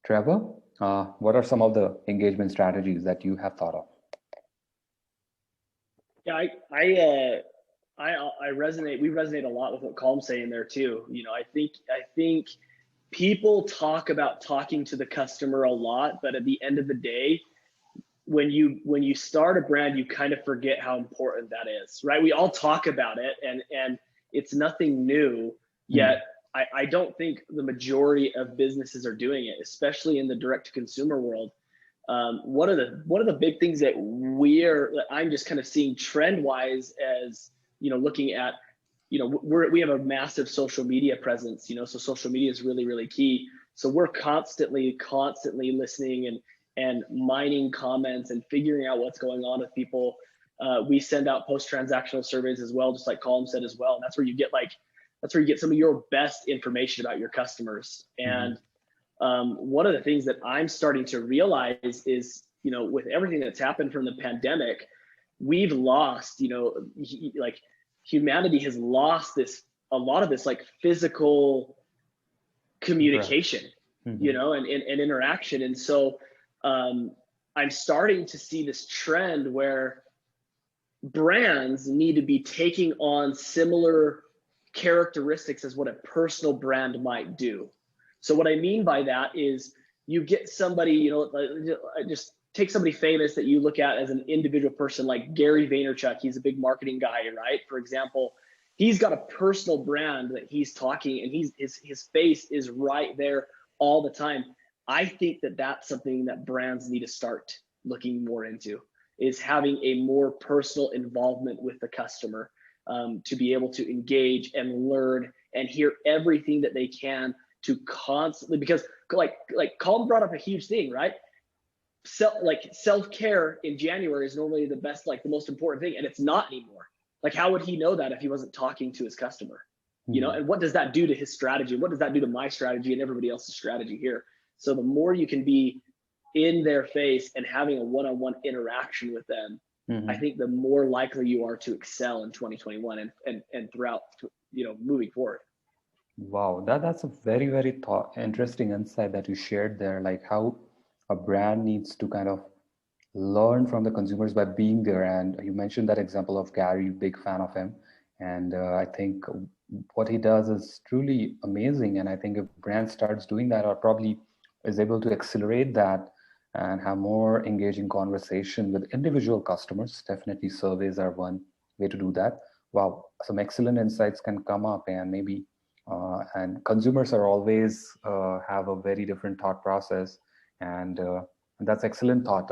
Trevor, what are some of the engagement strategies that you have thought of? Yeah, I resonate. We resonate a lot with what Calm's saying there too. I think people talk about talking to the customer a lot, but at the end of the day, when you start a brand, you kind of forget how important that is, right? We all talk about it, and it's nothing new. Yet I don't think the majority of businesses are doing it, especially in the direct to consumer world. One of the big things that I'm just kind of seeing trend wise, as looking at, we have a massive social media presence, so social media is really, really key. So we're constantly listening and mining comments and figuring out what's going on with people. We send out post-transactional surveys as well, just like Colin said as well. And that's where you get some of your best information about your customers. And one of the things that I'm starting to realize is, with everything that's happened from the pandemic, we've lost, like humanity has lost a lot of this like physical communication, and interaction. And so I'm starting to see this trend where brands need to be taking on similar characteristics as what a personal brand might do. So what I mean by that is you get somebody, just take somebody famous that you look at as an individual person, like Gary Vaynerchuk. He's a big marketing guy, right? For example, he's got a personal brand that he's talking, and his face is right there all the time. I think that that's something that brands need to start looking more into, is having a more personal involvement with the customer, to be able to engage and learn and hear everything that they can, to constantly, because like Colin brought up a huge thing, right? Self-care in January is normally the best, like the most important thing, and it's not anymore. Like, how would he know that if he wasn't talking to his customer? And what does that do to his strategy? What does that do to my strategy and everybody else's strategy here? So the more you can be in their face and having a one-on-one interaction with them, I think the more likely you are to excel in 2021 and throughout, moving forward. Wow, that's a very, very interesting insight that you shared there, like how a brand needs to kind of learn from the consumers by being there. And you mentioned that example of Gary, big fan of him. And I think what he does is truly amazing. And I think if brand starts doing that, or probably is able to accelerate that and have more engaging conversation with individual customers, definitely surveys are one way to do that. Wow, some excellent insights can come up, and maybe and consumers are always have a very different thought process, and that's excellent thought.